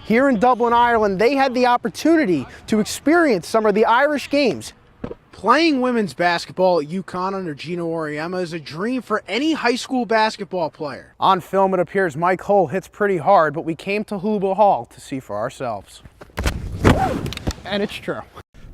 Here in Dublin, Ireland, they had the opportunity to experience some of the Irish games. Playing women's basketball at UConn under Gino Auriemma is a dream for any high school basketball player. On film, it appears Mike Hull hits pretty hard, but we came to Huluba Hall to see for ourselves. And it's true.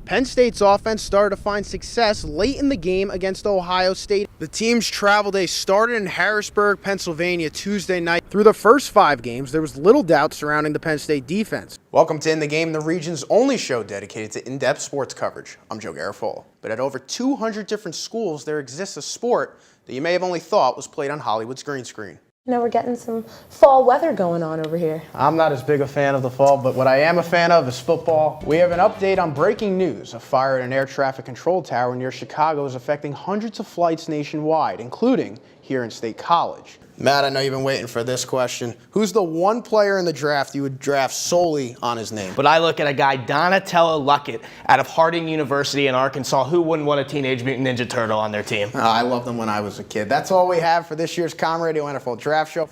Penn State's offense started to find success late in the game against Ohio State. The team's travel day started in Harrisburg, Pennsylvania, Tuesday night. Through the first 5 games, there was little doubt surrounding the Penn State defense. Welcome to In the Game, the region's only show dedicated to in-depth sports coverage. I'm Joe Garofalo. But at over 200 different schools, there exists a sport that you may have only thought was played on Hollywood's green screen. You know, we're getting some fall weather going on over here. I'm not as big a fan of the fall, but what I am a fan of is football. We have an update on breaking news. A fire at an air traffic control tower near Chicago is affecting hundreds of flights nationwide, including here in State College. Matt, I know you've been waiting for this question. Who's the one player in the draft you would draft solely on his name? But I look at a guy, Donatello Luckett, out of Harding University in Arkansas. Who wouldn't want a Teenage Mutant Ninja Turtle on their team? I loved them when I was a kid. That's all we have for this year's Com Radio NFL Draft Show.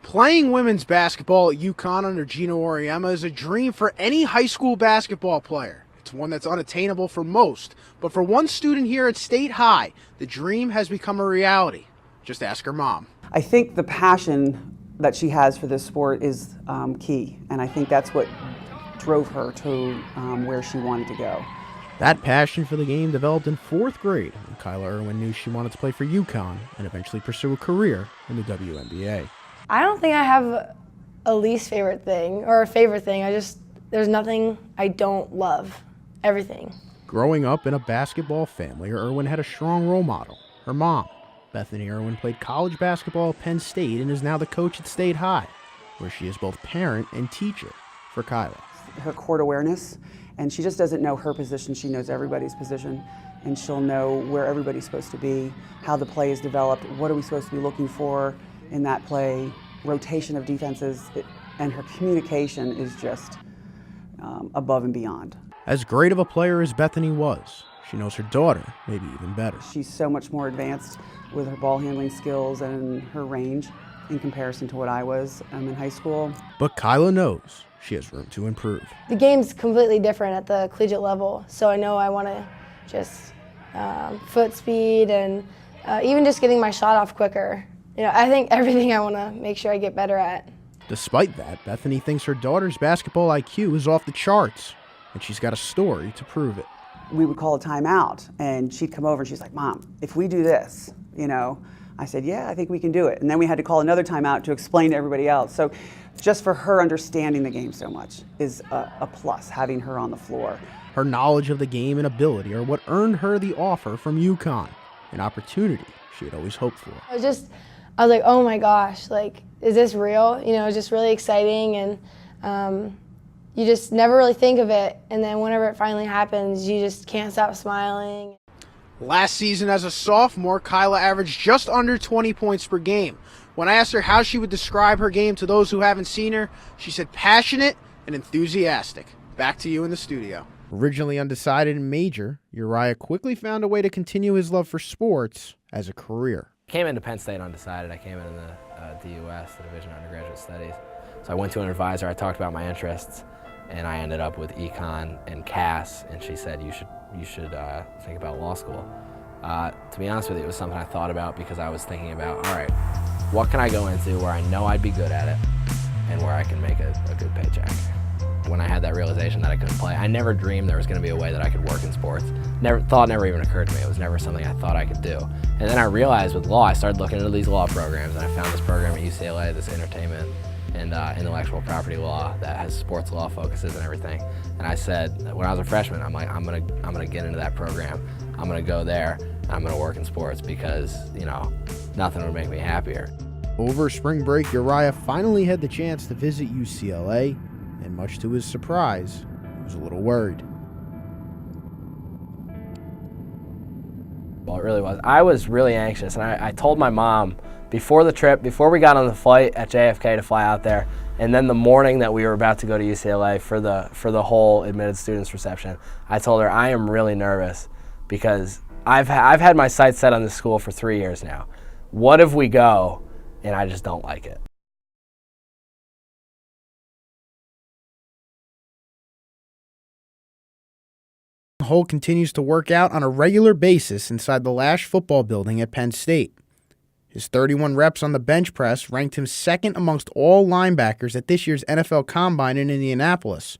Playing women's basketball at UConn under Gino Auriemma is a dream for any high school basketball player. It's one that's unattainable for most. But for one student here at State High, the dream has become a reality. Just ask her mom. I think the passion that she has for this sport is key, and I think that's what drove her to where she wanted to go. That passion for the game developed in 4th grade when Kyla Irwin knew she wanted to play for UConn and eventually pursue a career in the WNBA. I don't think I have a least favorite thing or a favorite thing. There's nothing I don't love. Everything. Growing up in a basketball family, Irwin had a strong role model, her mom. Bethany Irwin played college basketball at Penn State and is now the coach at State High, where she is both parent and teacher for Kyla. Her court awareness, and she just doesn't know her position. She knows everybody's position, and she'll know where everybody's supposed to be, how the play is developed, what are we supposed to be looking for in that play, rotation of defenses, and her communication is just above and beyond. As great of a player as Bethany was, she knows her daughter maybe even better. She's so much more advanced with her ball handling skills and her range in comparison to what I was in high school. But Kyla knows she has room to improve. The game's completely different at the collegiate level, so I know I want to just foot speed and even just getting my shot off quicker. You know, I think everything I want to make sure I get better at. Despite that, Bethany thinks her daughter's basketball IQ is off the charts, and she's got a story to prove it. We would call a timeout, and she'd come over and she's like, "Mom, if we do this," you know, I said, "Yeah, I think we can do it." And then we had to call another timeout to explain to everybody else. So just for her understanding the game so much is a plus, having her on the floor. Her knowledge of the game and ability are what earned her the offer from UConn, an opportunity she had always hoped for. I was like, oh my gosh, like, is this real? You know, it was just really exciting, and you just never really think of it, and then whenever it finally happens, you just can't stop smiling. Last season as a sophomore, Kyla averaged just under 20 points per game. When I asked her how she would describe her game to those who haven't seen her, she said passionate and enthusiastic. Back to you in the studio. Originally undecided in major, Uriah quickly found a way to continue his love for sports as a career. I came into Penn State undecided. I came in the DUS, the Division of Undergraduate Studies. So I went to an advisor, I talked about my interests, and I ended up with econ and CAS, and she said, you should think about law school. To be honest with you, it was something I thought about because I was thinking about, all right, what can I go into where I know I'd be good at it and where I can make a good paycheck? When I had that realization that I couldn't play, I never dreamed there was going to be a way that I could work in sports. Never even occurred to me. It was never something I thought I could do. And then I realized with law, I started looking into these law programs, and I found this program at UCLA, this entertainment and intellectual property law that has sports law focuses and everything. And I said, when I was a freshman, I'm like, I'm gonna get into that program. I'm gonna go there, and I'm gonna work in sports because, you know, nothing would make me happier. Over spring break, Uriah finally had the chance to visit UCLA, and much to his surprise, he was a little worried. Well, it really was. I was really anxious, and I told my mom before the trip, before we got on the flight at JFK to fly out there, and then the morning that we were about to go to UCLA for the whole admitted students reception, I told her I am really nervous because I've had my sights set on this school for 3 years now. What if we go and I just don't like it? Hull continues to work out on a regular basis inside the Lash football building at Penn State. His 31 reps on the bench press ranked him second amongst all linebackers at this year's NFL Combine in Indianapolis,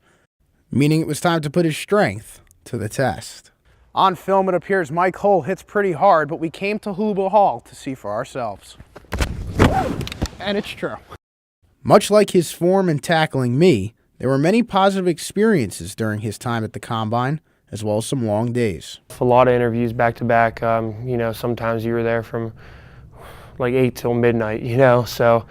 meaning it was time to put his strength to the test. On film, it appears Mike Hull hits pretty hard, but we came to Huluba Hall to see for ourselves. And it's true. Much like his form in tackling me, there were many positive experiences during his time at the Combine, as well as some long days. A lot of interviews back to back. Sometimes you were there from like 8 till midnight, so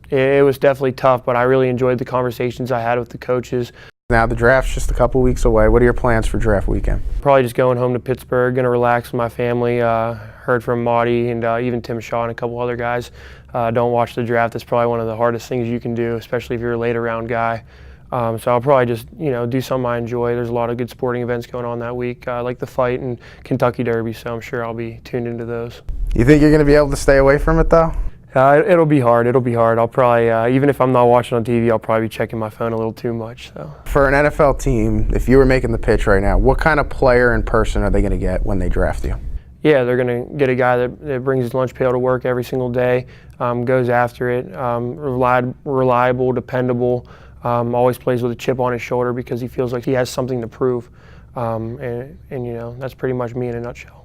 it was definitely tough, but I really enjoyed the conversations I had with the coaches. Now the draft's just a couple weeks away. What are your plans for draft weekend? Probably just going home to Pittsburgh, going to relax with my family. Heard from Marty and even Tim Shaw and a couple other guys. Don't watch the draft. It's probably one of the hardest things you can do, especially if you're a later round guy. So I'll probably just do something I enjoy. There's a lot of good sporting events going on that week, like the fight and Kentucky Derby, so I'm sure I'll be tuned into those. You think you're going to be able to stay away from it, though? It'll be hard. I'll probably, even if I'm not watching on TV, I'll probably be checking my phone a little too much. So. For an NFL team, if you were making the pitch right now, what kind of player in person are they going to get when they draft you? Yeah, they're going to get a guy that brings his lunch pail to work every single day, goes after it, reliable, dependable, always plays with a chip on his shoulder because he feels like he has something to prove. And that's pretty much me in a nutshell.